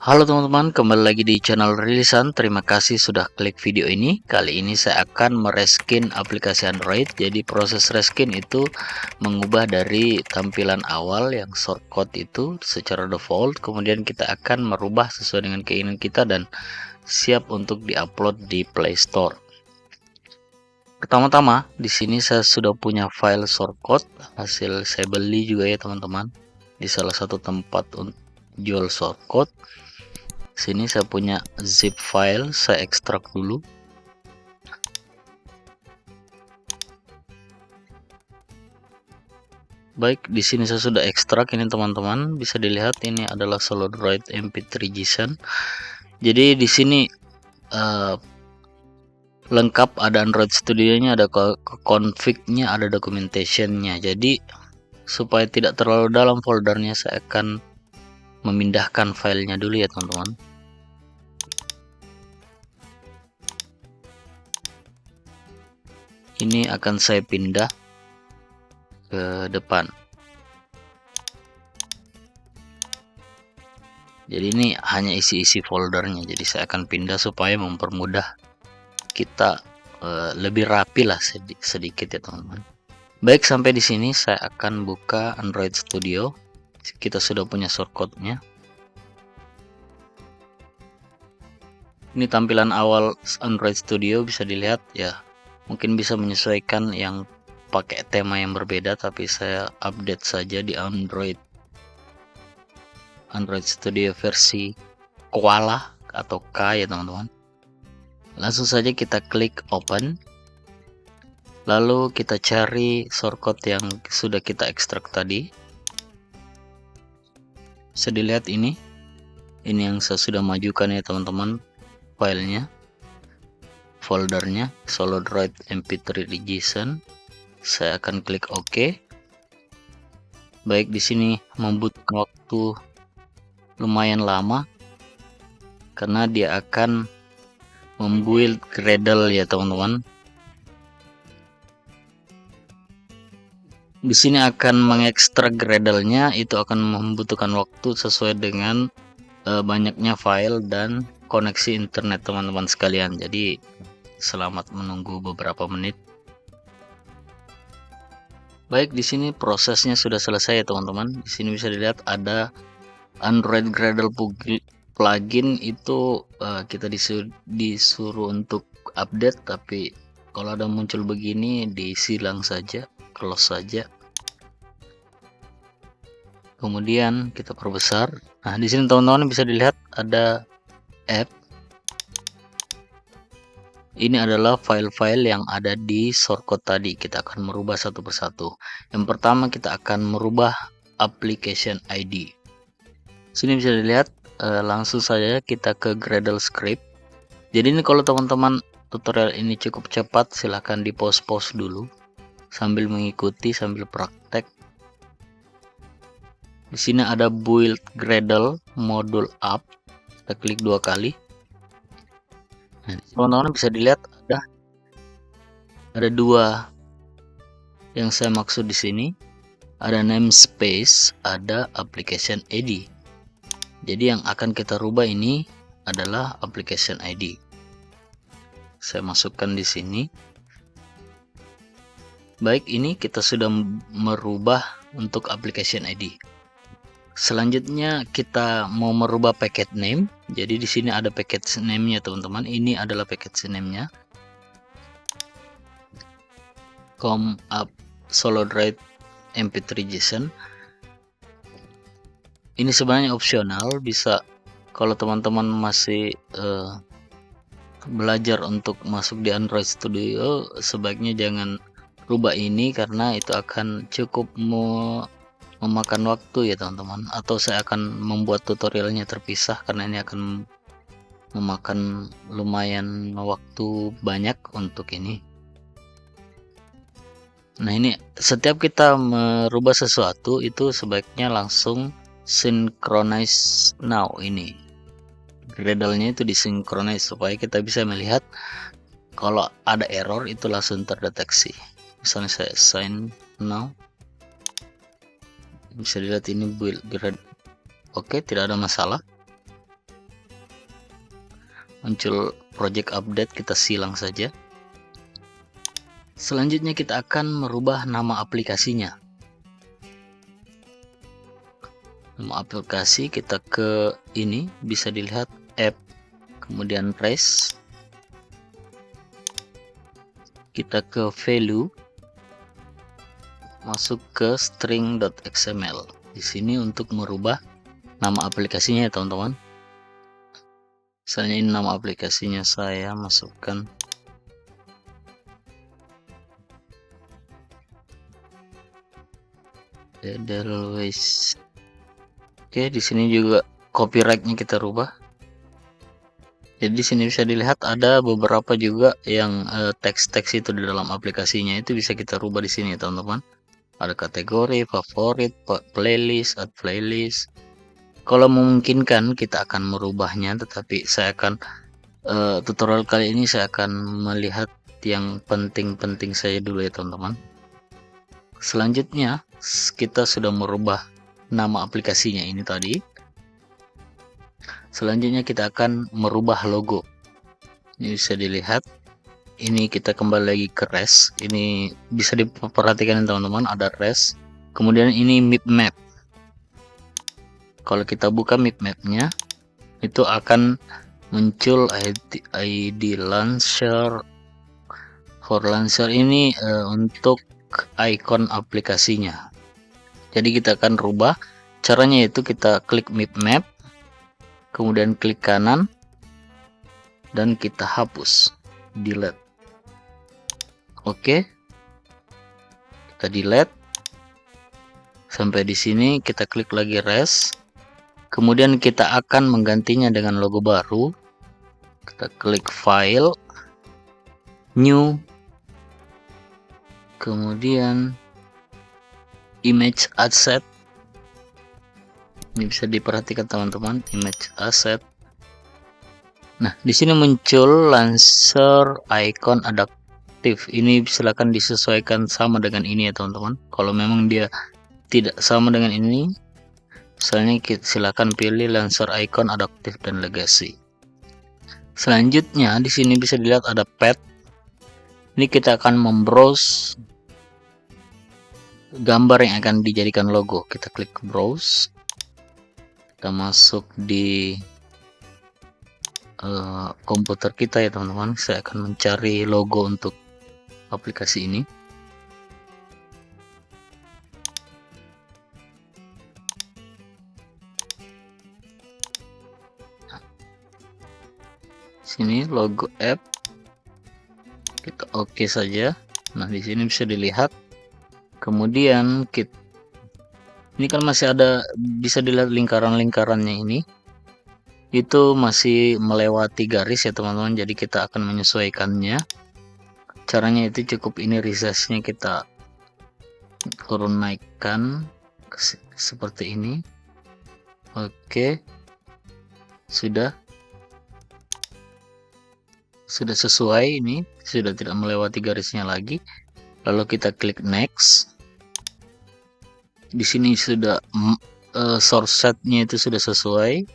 Halo teman-teman, kembali lagi di channel Rilisan. Terima kasih sudah klik video ini. Kali ini saya akan mereskin aplikasi Android. Jadi proses reskin itu mengubah dari tampilan awal yang shortcut itu secara default, kemudian kita akan merubah sesuai dengan keinginan kita dan siap untuk diupload di Play Store. Pertama-tama, di sini saya sudah punya file shortcut hasil saya beli juga ya teman-teman, di salah satu tempat untuk jual shortcut. Sini saya punya zip file, saya ekstrak dulu. Baik, di sini saya sudah ekstrak ini teman-teman, bisa dilihat ini adalah Solidroid MP3 JSON. Jadi di sini lengkap, ada Android Studio-nya, ada config-nya, ada documentation-nya. Jadi supaya tidak terlalu dalam foldernya, saya akan memindahkan filenya dulu ya teman-teman. Ini akan saya pindah ke depan. Jadi ini hanya isi-isi foldernya, jadi saya akan pindah supaya mempermudah kita lebih rapi lah sedikit ya teman-teman. Baik, sampai di sini saya akan buka Android Studio. Kita sudah punya shortcut-nya. Ini tampilan awal Android Studio, bisa dilihat ya. Mungkin bisa menyesuaikan yang pakai tema yang berbeda, tapi saya update saja di Android Studio versi Koala atau K ya teman-teman. Langsung saja kita klik open, lalu kita cari shortcut yang sudah kita ekstrak tadi. Bisa dilihat ini yang saya sudah majukan ya teman-teman, filenya, foldernya Solidroid MP3 JSON. Saya akan klik OK. Baik, di sini membutuhkan waktu lumayan lama karena dia akan membuild Gradle ya teman-teman. Di sini akan mengekstrak Gradle-nya, itu akan membutuhkan waktu sesuai dengan banyaknya file dan koneksi internet teman-teman sekalian. Jadi selamat menunggu beberapa menit. Baik, di sini prosesnya sudah selesai ya teman-teman. Di sini bisa dilihat ada Android Gradle plugin itu kita disuruh untuk update, tapi kalau ada muncul begini disilang saja, close saja. Kemudian kita perbesar. Nah, di sini teman-teman bisa dilihat ada app. Ini adalah file-file yang ada di shortcut tadi. Kita akan merubah satu persatu. Yang pertama kita akan merubah application ID. Sini bisa dilihat, langsung saja kita ke Gradle script. Jadi ini kalau teman-teman tutorial ini cukup cepat, silahkan di pause dulu sambil mengikuti, sambil praktek. Di sini ada build Gradle module app. Kita klik 2 kali. Nah, teman-teman bisa dilihat ada 2 yang saya maksud di sini. Ada namespace, ada application ID. Jadi yang akan kita rubah ini adalah application ID. Saya masukkan di sini. Baik, ini kita sudah merubah untuk application ID. Selanjutnya kita mau merubah packet name. Jadi di sini ada package name-nya teman-teman. Ini adalah package name-nya. Com up Solidroid MP3 JSON. Ini sebenarnya opsional, bisa kalau teman-teman masih belajar untuk masuk di Android Studio, sebaiknya jangan rubah ini karena itu akan cukup memakan waktu ya teman-teman. Atau saya akan membuat tutorialnya terpisah karena ini akan memakan lumayan waktu banyak untuk ini. Nah, ini setiap kita merubah sesuatu itu sebaiknya langsung synchronize now. Ini Gradle-nya itu disinkronize supaya kita bisa melihat kalau ada error itu langsung terdeteksi. Misalnya saya sign now, bisa dilihat ini build Gradle. Oke, tidak ada masalah. muncul project update, kita silang saja. Selanjutnya kita akan merubah nama aplikasinya. Nama aplikasi kita ke ini, bisa dilihat app, kemudian trace, kita ke value, masuk ke string.xml. Di sini untuk merubah nama aplikasinya ya teman-teman. Misalnya ini nama aplikasinya, saya masukkan Edelweiss. Oke, di sini juga copyrightnya kita rubah. Jadi di sini bisa dilihat ada beberapa juga yang teks-teks itu di dalam aplikasinya itu bisa kita rubah di sini teman-teman. Ada kategori, favorit, playlist, add playlist. Kalau memungkinkan kita akan merubahnya, tetapi saya akan tutorial kali ini saya akan melihat yang penting-penting saja dulu ya teman-teman. Selanjutnya kita sudah merubah nama aplikasinya ini tadi. Selanjutnya kita akan merubah logo. Ini bisa dilihat. Ini kita kembali lagi ke res. Ini bisa diperhatikan teman-teman, ada res. Kemudian ini map. Kalau kita buka mapnya, itu akan muncul ID launcher. For launcher ini untuk icon aplikasinya. Jadi kita akan rubah. Caranya yaitu kita klik map, kemudian klik kanan, dan kita hapus, delete. Oke, kita delete. Sampai di sini kita klik lagi res. Kemudian kita akan menggantinya dengan logo baru. Kita klik file, new, kemudian image asset. Ini bisa diperhatikan teman-teman, image asset. Nah, di sini muncul launcher icon adaptive. Ini silakan disesuaikan sama dengan ini ya teman-teman. Kalau memang dia tidak sama dengan ini, misalnya silakan pilih launcher icon adaptive dan legacy. Selanjutnya di sini bisa dilihat ada path. Ini kita akan membrowse gambar yang akan dijadikan logo. Kita klik browse, kita masuk di komputer kita ya teman-teman. Saya akan mencari logo untuk aplikasi ini. Sini logo app, kita oke saja. Nah, di sini bisa dilihat. Kemudian ini kan masih ada, bisa dilihat lingkaran-lingkarannya ini. Itu masih melewati garis ya teman-teman. Jadi kita akan menyesuaikannya. Caranya itu cukup ini resize-nya kita turun naikkan seperti ini. Oke, sudah sesuai, ini sudah tidak melewati garisnya lagi. Lalu kita klik next. Di sini sudah source set-nya itu sudah sesuai.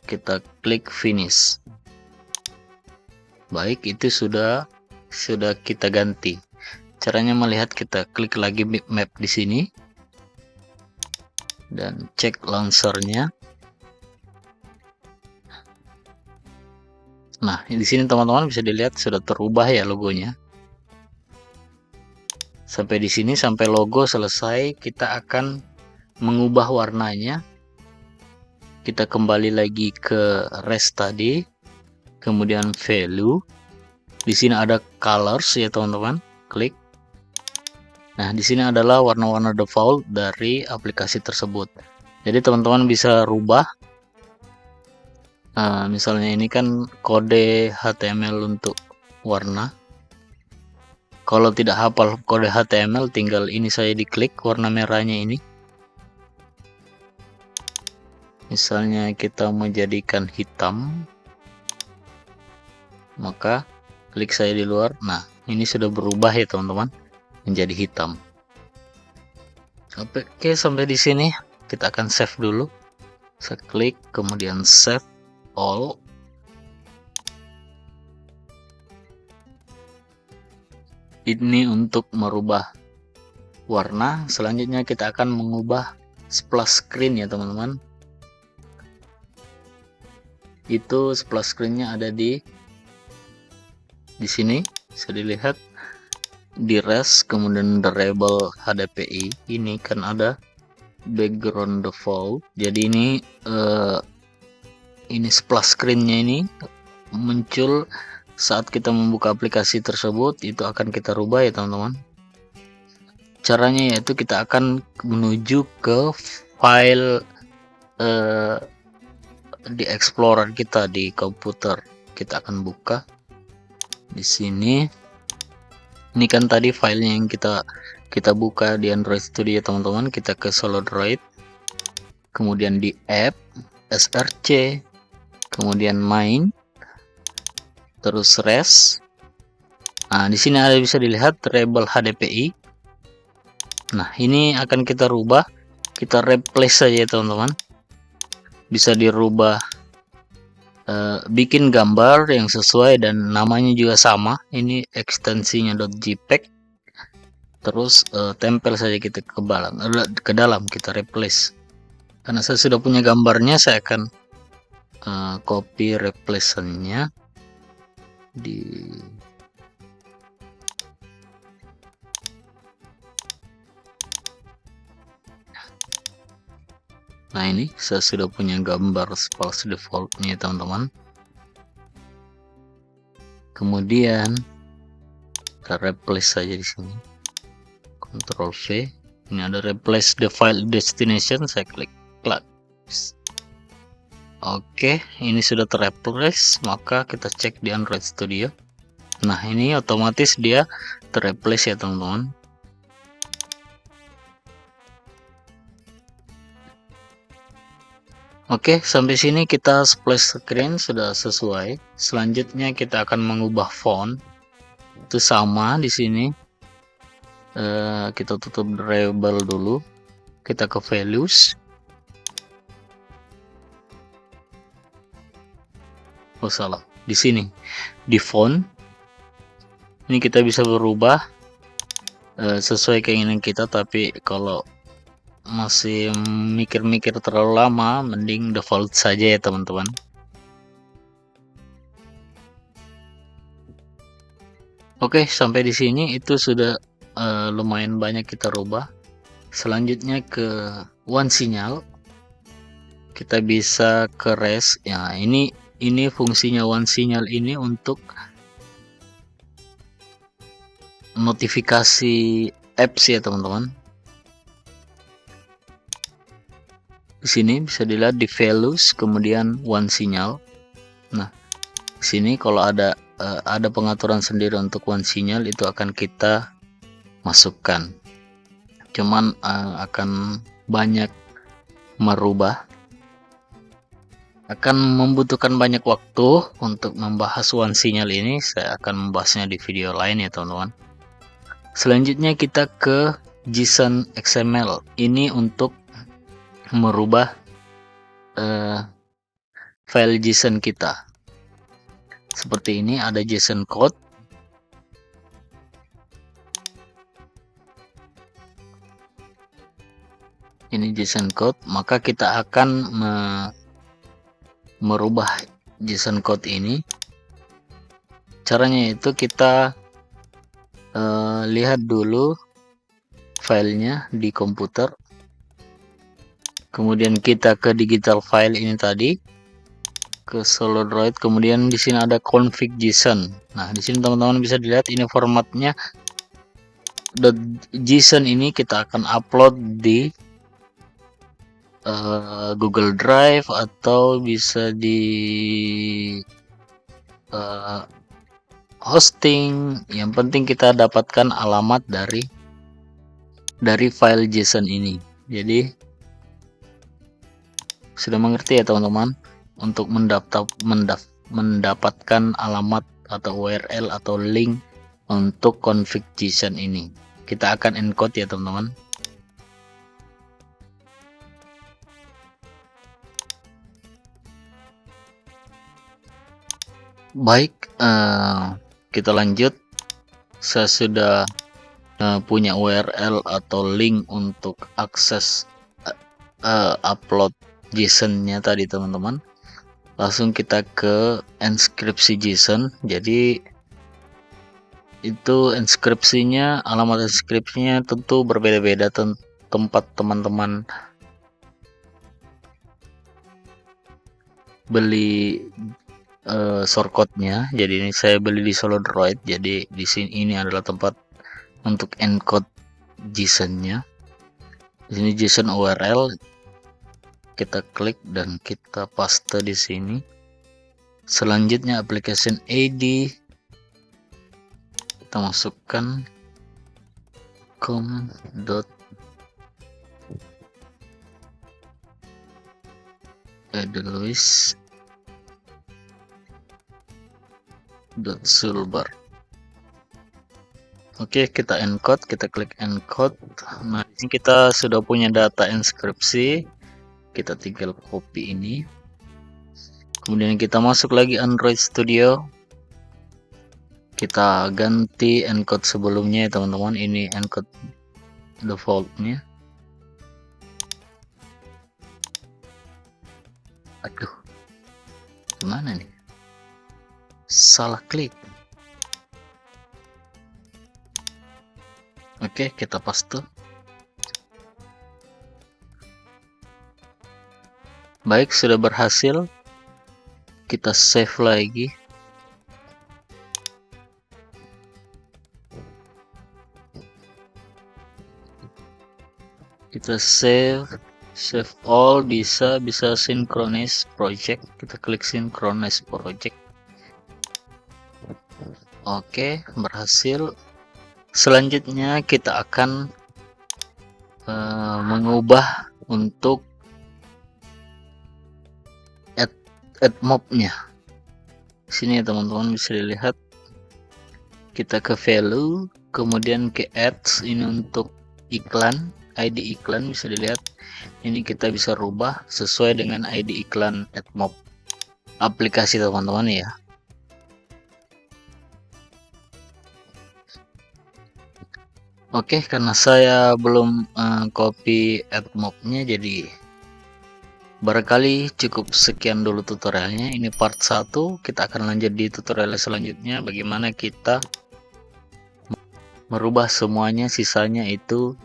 Kita klik finish. Baik, itu sudah kita ganti. Caranya melihat, kita klik lagi map di sini dan cek launchernya. Nah, di sini teman-teman bisa dilihat sudah terubah ya logonya. Sampai di sini, sampai logo selesai, kita akan mengubah warnanya. Kita kembali lagi ke res tadi, kemudian value. Di sini ada colors ya teman-teman, klik. Nah, di sini adalah warna-warna default dari aplikasi tersebut. Jadi teman-teman bisa rubah. Nah, misalnya ini kan kode HTML untuk warna. Kalau tidak hafal kode HTML, tinggal ini saya diklik warna merahnya ini. Misalnya kita menjadikan hitam, maka klik saya di luar. Nah, ini sudah berubah ya teman-teman, menjadi hitam. Oke, sampai di sini kita akan save dulu. Saya klik, kemudian save all. Ini untuk merubah warna. Selanjutnya kita akan mengubah splash screen ya teman-teman. Itu splash screennya ada di sini, bisa dilihat di res, kemudian variable HDPI. Ini kan ada background default. Jadi ini splash screennya ini muncul saat kita membuka aplikasi tersebut. Itu akan kita rubah ya teman-teman. Caranya yaitu kita akan menuju ke file di Explorer kita di komputer. Kita akan buka di sini. Ini kan tadi filenya yang kita buka di Android Studio teman-teman. Kita ke Solidroid, kemudian di app, src, kemudian main, terus res. Nah, di sini ada bisa dilihat variable HDPI. Nah, ini akan kita rubah, kita replace saja teman-teman. Bisa dirubah, bikin gambar yang sesuai dan namanya juga sama. Ini ekstensinya .jpeg. Terus tempel saja kita ke dalam kita replace. Karena saya sudah punya gambarnya, saya akan copy replace-nya di Nah, ini saya sudah punya gambar splash default-nya teman-teman. Kemudian kita replace saja di sini. Ctrl V. Ini ada replace the file destination, saya klik close. Oke, ini sudah terreplace, maka kita cek di Android Studio. Nah, ini otomatis dia terreplace ya teman-teman. Oke, sampai sini kita splash screen sudah sesuai. Selanjutnya kita akan mengubah font. Itu sama di sini. Kita tutup variable dulu. Kita ke values. Oh, salah. Di sini di font. Ini kita bisa berubah sesuai keinginan kita, tapi kalau masih mikir-mikir terlalu lama, mending default saja ya teman-teman. Oke, sampai di sini itu sudah lumayan banyak kita rubah. Selanjutnya ke one sinyal, kita bisa ke res. Ya, ini fungsinya one sinyal ini untuk notifikasi apps ya teman-teman. Di sini bisa dilihat di values, kemudian one sinyal. Nah, di sini kalau ada pengaturan sendiri untuk one sinyal, itu akan kita masukkan. Cuman akan banyak merubah, akan membutuhkan banyak waktu untuk membahas one sinyal ini. Saya akan membahasnya di video lain ya teman-teman. Selanjutnya kita ke JSON XML. Ini untuk merubah file JSON kita. Seperti ini, ada JSON code. Ini JSON code, maka kita akan merubah JSON code ini. Caranya itu kita lihat dulu filenya di komputer. Kemudian kita ke digital file ini tadi, ke Solidroid, kemudian di sini ada config JSON. Nah, di sini teman-teman bisa dilihat ini formatnya .json. Ini kita akan upload di Google Drive atau bisa di hosting. Yang penting kita dapatkan alamat dari file JSON ini. Jadi sudah mengerti ya teman-teman, untuk mendapatkan alamat atau URL atau link untuk config JSON ini. Kita akan encode ya teman-teman. Baik, kita lanjut. saya sudah punya URL atau link untuk akses upload JSON-nya tadi teman-teman. Langsung kita ke inskripsi JSON. Jadi itu inskripsinya, alamat inskripsinya tentu berbeda-beda tempat teman-teman beli shortcode-nya. Jadi ini saya beli di Solo Droid. Jadi di sini ini adalah tempat untuk encode JSON-nya. Di sini JSON URL, kita klik dan kita paste di sini. Selanjutnya application ID, kita masukkan com.edeluis.sulbar. Oke, kita encode, kita klik encode. Nah, ini kita sudah punya data inskripsi. Kita tinggal copy ini. Kemudian kita masuk lagi Android Studio. Kita ganti encode sebelumnya ya teman-teman. Ini encode defaultnya. Aduh, gimana nih? Salah klik. Oke, kita paste. Baik, sudah berhasil. Kita save lagi. Kita save all, bisa synchronize project. Kita klik synchronize project. Oke, berhasil. Selanjutnya kita akan mengubah untuk add mob-nya. Sini ya teman-teman, bisa dilihat. Kita ke value, kemudian ke ads, ini untuk iklan, ID iklan bisa dilihat. Ini kita bisa rubah sesuai dengan ID iklan add mob aplikasi teman-teman ya. Oke, karena saya belum copy add mob-nya, jadi barangkali cukup sekian dulu tutorialnya. Ini part 1, kita akan lanjut di tutorial selanjutnya bagaimana kita merubah semuanya, sisanya itu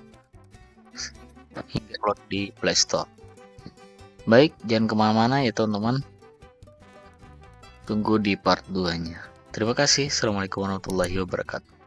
download di Play Store. Baik, jangan kemana-mana ya teman-teman, tunggu di part 2 nya. Terima kasih. Assalamualaikum warahmatullahi wabarakatuh.